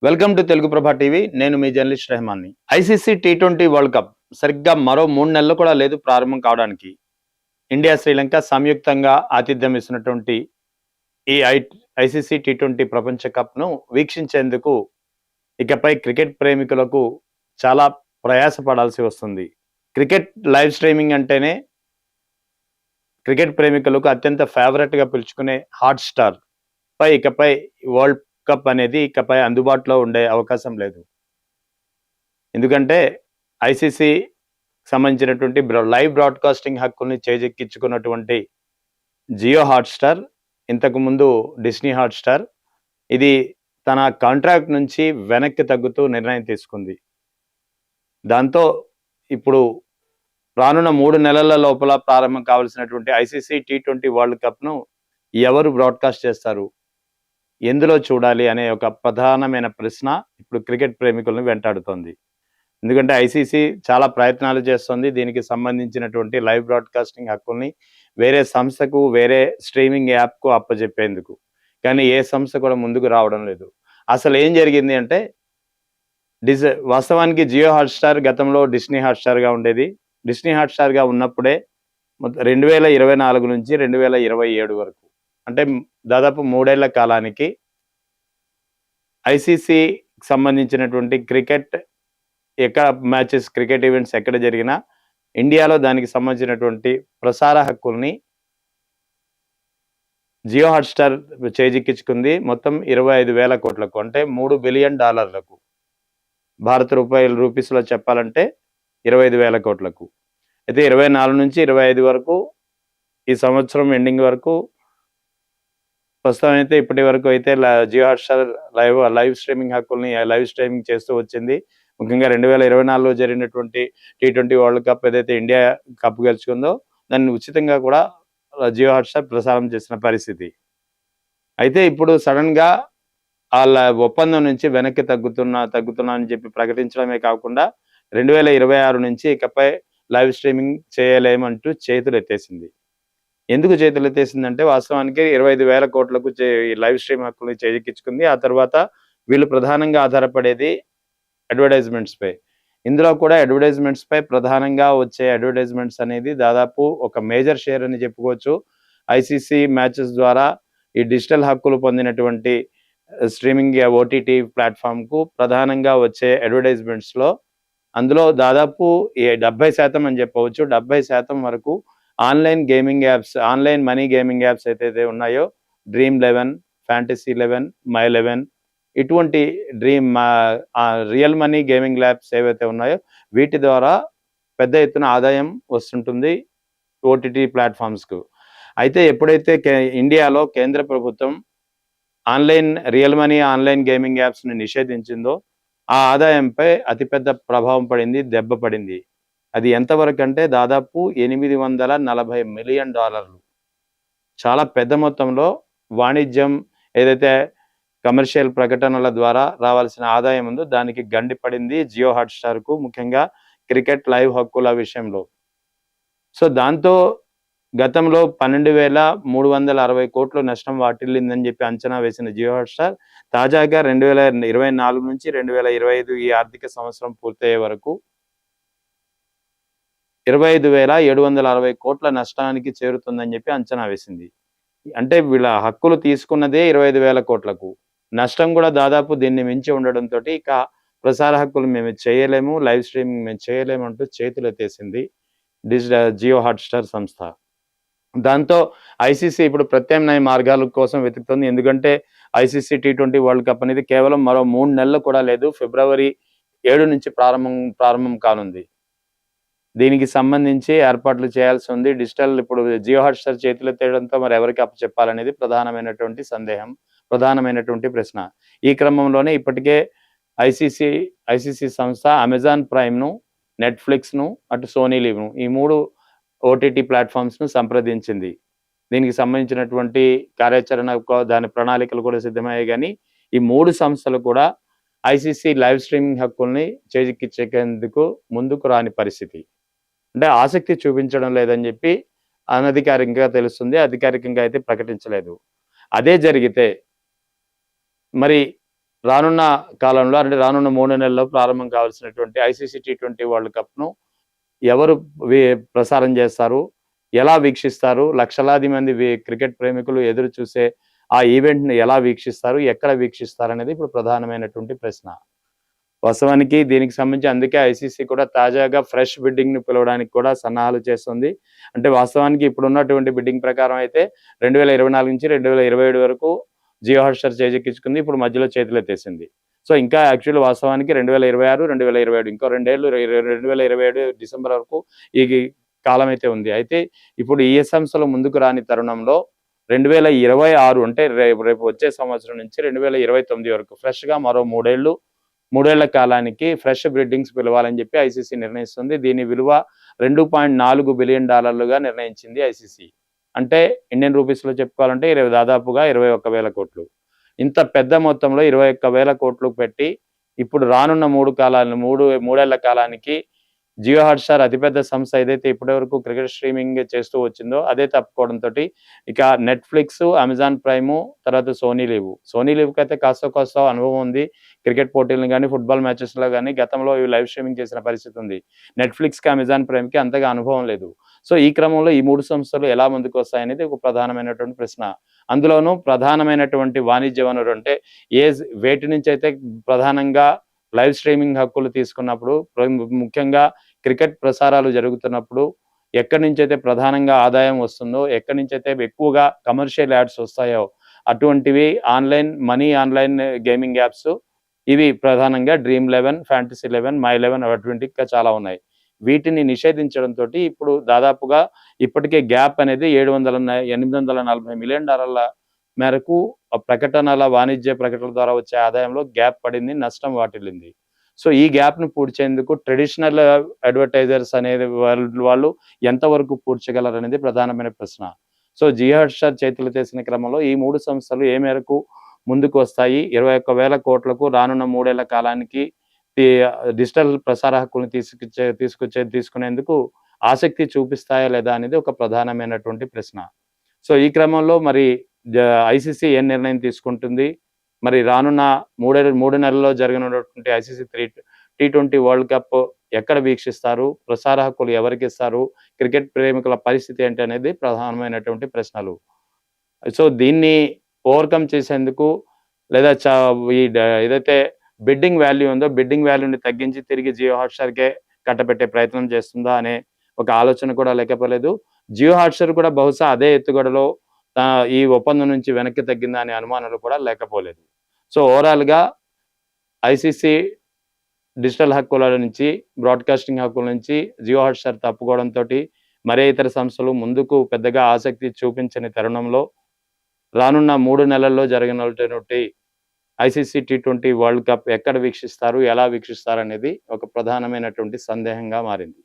Welcome to Telugu Prabha TV. నేను మీ journalist రెహమాన్ని. ఐసీసీ టీ20 వరల్డ్ కప్ సరిగ్గా మరో 3 నెలలు కూడా లేదు ప్రారంభం కావడానికి. ఇండియా, శ్రీలంక సంయుక్తంగా ఆతిథ్యం ఇస్తున్నటువంటి ఈ ఐసీసీ టీ20 ప్రపంచ కప్ను వీక్షించేందుకు ఇకపై క్రికెట్ ప్రేమికులకు చాలా ప్రయాసపడాల్సి వస్తుంది. క్రికెట్ లైవ్ స్ట్రీమింగ్ అంటేనే క్రికెట్ ప్రేమికులకు అత్యంత ఫేవరెట్గా పిలుచుకునే హాట్‌స్టార్ ఇకపై వరల్డ్ కప్ అనేది ఇకపై అందుబాటులో ఉండే అవకాశం లేదు. ఎందుకంటే ఐసీసీ సంబంధించినటువంటి లైవ్ బ్రాడ్కాస్టింగ్ హక్కుల్ని చేజెక్కించుకున్నటువంటి జియో హాట్‌స్టార్, ఇంతకుముందు డిస్నీ హాట్‌స్టార్, ఇది తన కాంట్రాక్ట్ నుంచి వెనక్కి తగ్గుతూ నిర్ణయం తీసుకుంది. దాంతో ఇప్పుడు రానున్న 3 నెలల లోపల ప్రారంభం కావాల్సినటువంటి ఐసీసీ టీ20 వరల్డ్ కప్ను ఎవరు బ్రాడ్కాస్ట్ చేస్తారు, ఎందులో చూడాలి అనే ఒక ప్రధానమైన ప్రశ్న ఇప్పుడు క్రికెట్ ప్రేమికులను వెంటాడుతోంది. ఎందుకంటే ఐసీసీ చాలా ప్రయత్నాలు చేస్తుంది దీనికి సంబంధించినటువంటి లైవ్ బ్రాడ్కాస్టింగ్ హక్కుల్ని వేరే సంస్థకు, వేరే స్ట్రీమింగ్ యాప్కు అప్పచెప్పేందుకు. కానీ ఏ సంస్థ కూడా ముందుకు రావడం లేదు. అసలు ఏం జరిగింది అంటే వాస్తవానికి జియో హాట్‌స్టార్ గతంలో డిస్నీ హాట్‌స్టార్గా ఉండేది. డిస్నీ హాట్‌స్టార్గా ఉన్నప్పుడే 2024 నుంచి 2027 వరకు, అంటే దాదాపు 3 ఏళ్ల కాలానికి ఐసీసీకి సంబంధించినటువంటి క్రికెట్ మ్యాచెస్, క్రికెట్ ఈవెంట్స్ ఎక్కడ జరిగినా ఇండియాలో దానికి సంబంధించినటువంటి ప్రసార హక్కుల్ని జియో హాట్‌స్టార్ చేజిక్కించుకుంది. మొత్తం 25,000 కోట్లకు, అంటే $3 బిలియన్. భారత రూపీస్లో చెప్పాలంటే 25,000 కోట్లకు. అయితే 24 నుంచి 25 వరకు, ఈ సంవత్సరం ఎండింగ్ వరకు, ప్రస్తుతం అయితే ఇప్పటి వరకు అయితే జియో హాట్‌స్టార్ లైవ్ స్ట్రీమింగ్ హక్కుల్ని లైవ్ స్ట్రీమింగ్ చేస్తూ వచ్చింది. ముఖ్యంగా 2024లో జరిగినటువంటి టీ20 వరల్డ్ కప్ ఏదైతే ఇండియా కప్ గెలుచుకుందో దాన్ని ఉచితంగా కూడా జియో హాట్‌స్టార్ ప్రసారం చేసిన పరిస్థితి. అయితే ఇప్పుడు సడన్గా వాళ్ళ ఒప్పందం నుంచి వెనక్కి తగ్గుతున్నా అని చెప్పి ప్రకటించడమే కాకుండా 2026 నుంచి ఇకపై లైవ్ స్ట్రీమింగ్ చేయలేమంటూ చేతులెత్తేసింది. ఎందుకు చేతులెత్తేసిందంటే వాస్తవానికి 25,000 కోట్లకు లైవ్ స్ట్రీమ్ హక్కుల్ని చేజిక్కించుకుంది. ఆ తర్వాత వీళ్ళు ప్రధానంగా ఆధారపడేది అడ్వర్టైజ్మెంట్స్పై. ఇందులో కూడా అడ్వర్టైజ్మెంట్స్పై ప్రధానంగా వచ్చే అడ్వర్టైజ్మెంట్స్ అనేది దాదాపు ఒక మేజర్ షేర్ అని చెప్పుకోవచ్చు. ఐసీసీ మ్యాచెస్ ద్వారా ఈ డిజిటల్ హక్కులు పొందినటువంటి స్ట్రీమింగ్ ఓటీటీ ప్లాట్ఫామ్కు ప్రధానంగా వచ్చే అడ్వర్టైజ్మెంట్స్లో అందులో దాదాపు 70% అని చెప్పవచ్చు. 70% వరకు online gaming apps, online money gaming apps ఏదైతే ఉన్నాయో, Dream11, Fantasy11, My11, ఇటువంటి రియల్ మనీ గేమింగ్ యాప్స్ ఏవైతే ఉన్నాయో వీటి ద్వారా పెద్ద ఎత్తున ఆదాయం వస్తుంటుంది ఓటీటీ ప్లాట్ఫామ్స్కు. అయితే ఎప్పుడైతే ఇండియాలో కేంద్ర ప్రభుత్వం రియల్ మనీ ఆన్లైన్ గేమింగ్ యాప్స్ని నిషేధించిందో ఆ ఆదాయంపై అతిపెద్ద ప్రభావం పడింది, దెబ్బ పడింది. అది ఎంతవరకు అంటే దాదాపు $840 మిలియన్. చాలా పెద్ద మొత్తంలో వాణిజ్యం ఏదైతే కమర్షియల్ ప్రకటనల ద్వారా రావాల్సిన ఆదాయం ఉందో దానికి గండి పడింది జియో హాట్‌స్టార్కు, ముఖ్యంగా క్రికెట్ లైవ్ హక్కుల విషయంలో. సో దాంతో గతంలో 12,360 కోట్లు నష్టం వాటిల్లిందని చెప్పి అంచనా వేసిన జియో హాట్‌స్టార్ తాజాగా 2024 నుంచి 2025 ఈ ఆర్థిక సంవత్సరం పూర్తయ్యే వరకు 25,760 కోట్ల నష్టానికి చేరుతుందని చెప్పి అంచనా వేసింది. అంటే వీళ్ళ హక్కులు తీసుకున్నదే 25,000 కోట్లకు, నష్టం కూడా దాదాపు దీన్ని మించి ఉండడంతో ఇక ప్రసార హక్కులు మేము చేయలేము, లైవ్ స్ట్రీమింగ్ మేము చేయలేము అంటూ చేతులెత్తేసింది జియో హాట్‌స్టార్ సంస్థ. దాంతో ఐసీసీ ఇప్పుడు ప్రత్యామ్నాయ మార్గాల కోసం వెతుకుతుంది. ఎందుకంటే ఐసీసీ టీ20 వరల్డ్ కప్ అనేది కేవలం మరో 3 నెలలు కూడా లేదు. ఫిబ్రవరి 7 నుంచి ప్రారంభం కానుంది. దీనికి సంబంధించి ఏర్పాట్లు చేయాల్సి ఉంది. ఇప్పుడు జియో హాట్‌స్టార్ చేతులెత్తేయడంతో మరి ఎవరికి అప్పచెప్పాలనేది ప్రధానమైనటువంటి సందేహం, ప్రధానమైనటువంటి ప్రశ్న. ఈ క్రమంలోనే ఇప్పటికే ఐసీసీ సంస్థ అమెజాన్ ప్రైమ్‌ను, నెట్‌ఫ్లిక్స్‌ను, అటు సోనీ లివ్‌ను, ఈ 3 ఓటీటీ ప్లాట్ఫామ్స్‌ను సంప్రదించింది. దీనికి సంబంధించినటువంటి కార్యాచరణ, దాని ప్రణాళికలు కూడా సిద్ధమయ్యాయి. కానీ ఈ 3 సంస్థలు కూడా ఐసీసీ లైవ్ స్ట్రీమింగ్ హక్కుల్ని చేజిక్కించేందుకు ముందుకు రాని పరిస్థితి. అంటే ఆసక్తి చూపించడం లేదని చెప్పి అనధికారికంగా తెలుస్తుంది. అధికారికంగా అయితే ప్రకటించలేదు. అదే జరిగితే మరి రానున్న కాలంలో అంటే రానున్న 3 నెలల్లో ప్రారంభం కావాల్సినటువంటి ఐసీసీ టీ20 వరల్డ్ కప్‌ను ఎవరు ప్రసారం చేస్తారు? ఎలా వీక్షిస్తారు? లక్షలాది మంది క్రికెట్ ప్రేమికులు ఎదురు చూసే ఆ ఈవెంట్‌ని ఎలా వీక్షిస్తారు? ఎక్కడ వీక్షిస్తారనేది ఇప్పుడు ప్రధానమైనటువంటి ప్రశ్న. వాస్తవానికి దీనికి సంబంధించి అందుకే ఐసీసీ కూడా తాజాగా ఫ్రెష్ బిడ్డింగ్‌ని పిలవడానికి కూడా సన్నాహాలు చేస్తుంది. అంటే వాస్తవానికి ఇప్పుడున్నటువంటి బిడ్డింగ్ ప్రకారం అయితే 2024 నుంచి 2027 వరకు జియో హాట్‌స్టార్ చేజిక్కించుకుంది. ఇప్పుడు మధ్యలో చేతులెత్తేసింది. సో, ఇంకా యాక్చువల్లీ వాస్తవానికి 2026, 2027 ఇంకో 2 ఏళ్ళు 2027 డిసెంబర్ వరకు ఈ కాలం అయితే ఉంది. అయితే ఇప్పుడు ఈ సంస్థలు ముందుకు రాని తరుణంలో 2026 అంటే రేపు వచ్చే సంవత్సరం నుంచి 2029 వరకు ఫ్రెష్‌గా మరో 3 ఏళ్ల కాలానికి ఫ్రెష్ బ్రీడింగ్స్ పిలవాలని చెప్పి ఐసీసీ నిర్ణయిస్తుంది. దీని విలువ $2.4 బిలియన్ నిర్ణయించింది ఐసీసీ. అంటే ఇండియన్ రూపీస్‌లో చెప్పుకోవాలంటే దాదాపుగా 21,000 కోట్లు. ఇంత పెద్ద మొత్తంలో 21,000 కోట్లు పెట్టి ఇప్పుడు రానున్న 3 ఏళ్ల కాలానికి జియో హాట్‌స్టార్ అతిపెద్ద సంస్థ ఏదైతే ఇప్పటివరకు క్రికెట్ స్ట్రీమింగ్ చేస్తూ వచ్చిందో అదే తప్పుకోవడంతోటి ఇక నెట్‌ఫ్లిక్స్, అమెజాన్ ప్రైము, తర్వాత సోనీ లివ్‌కైతే కాస్తో అనుభవం ఉంది. క్రికెట్ పోటీలను గానీ, ఫుట్‌బాల్ మ్యాచెస్‌లో గానీ గతంలో ఇవి లైవ్ స్ట్రీమింగ్ చేసిన పరిస్థితి ఉంది. నెట్‌ఫ్లిక్స్‌కి, అమెజాన్ ప్రైమ్‌కి అంతగా అనుభవం లేదు. సో, ఈ క్రమంలో ఈ 3 సంస్థలు ఎలా ముందుకొస్తాయనేది ఒక ప్రధానమైనటువంటి ప్రశ్న. అందులోనూ ప్రధానమైనటువంటి వాణిజ్య వనరు అంటే వేటి నుంచైతే ప్రధానంగా లైవ్ స్ట్రీమింగ్ హక్కులు తీసుకున్నప్పుడు ముఖ్యంగా క్రికెట్ ప్రసారాలు జరుగుతున్నప్పుడు ఎక్కడి నుంచైతే ప్రధానంగా ఆదాయం వస్తుందో, ఎక్కడి నుంచైతే ఎక్కువగా కమర్షియల్ యాడ్స్ వస్తాయో అటువంటివి ఆన్‌లైన్ గేమింగ్ యాప్స్ ఇవి ప్రధానంగా డ్రీమ్11, ఫ్యాంటసీ11, మై11 అటువంటి ఇంకా చాలా ఉన్నాయి. వీటిని నిషేధించడంతోటి ఇప్పుడు దాదాపుగా ఇప్పటికే గ్యాప్ అనేది $840 మిలియన్ మేరకు వాణిజ్య ప్రకటనల ద్వారా వచ్చే ఆదాయంలో గ్యాప్ పడింది, నష్టం వాటిల్లింది. సో, ఈ గ్యాప్‌ని పూడ్చేందుకు ట్రెడిషనల్ అడ్వర్టైజర్స్ అనేది వాళ్ళు ఎంతవరకు పూడ్చగలరనేది ప్రధానమైన ప్రశ్న. సో, జియో హాట్‌స్టార్ చేతులెత్తేసిన క్రమంలో ఈ 3 సంస్థలు ఏ మేరకు ముందుకు వస్తాయి? 21,000 కోట్లకు రానున్న 3 ఏళ్ల కాలానికి ఈ డిజిటల్ ప్రసార హక్కులను తీసుకునేందుకు ఆసక్తి చూపిస్తాయా లేదా అనేది ఒక ప్రధానమైనటువంటి ప్రశ్న. సో, ఈ క్రమంలో మరి ఐసీసీ ఏం నిర్ణయం తీసుకుంటుంది? మరి రానున్న 3 నెలల్లో జరగనున్నటువంటి ఐసీసీ టీ20 వరల్డ్ కప్ ఎక్కడ వీక్షిస్తారు? ప్రసార హక్కులు ఎవరికిస్తారు? క్రికెట్ ప్రేమికుల పరిస్థితి ఏంటి అనేది ప్రధానమైనటువంటి ప్రశ్నలు. సో, దీన్ని ఓవర్‌కమ్ చేసేందుకు లేదా ఏదైతే బిడ్డింగ్ వాల్యూ ఉందో బిడ్డింగ్ వాల్యూని తగ్గించి తిరిగి జియో హాట్‌స్టార్‌కే కట్టబెట్టే ప్రయత్నం చేస్తుందా అనే ఒక ఆలోచన కూడా లేకపోలేదు. జియో హాట్‌స్టార్ కూడా బహుశా అదే ఎత్తుగడలో ఈ ఒప్పందం నుంచి వెనక్కి తగ్గిందా అనే అనుమానాలు కూడా లేకపోలేదు. సో, ఓవరాల్‌గా ఐసీసీ డిజిటల్ హక్కుల నుంచి, బ్రాడ్‌కాస్టింగ్ హక్కుల నుంచి జియో హాట్‌స్టార్ తప్పుకోవడంతోటి మరే ఇతర సంస్థలు ముందుకు పెద్దగా ఆసక్తి చూపించని తరుణంలో రానున్న 3 నెలల్లో జరగనున్నటువంటి ఐసీసీ టీ20 వరల్డ్ కప్ ఎక్కడ వీక్షిస్తారు? ఎలా వీక్షిస్తారనేది ఒక ప్రధానమైనటువంటి సందేహంగా మారింది.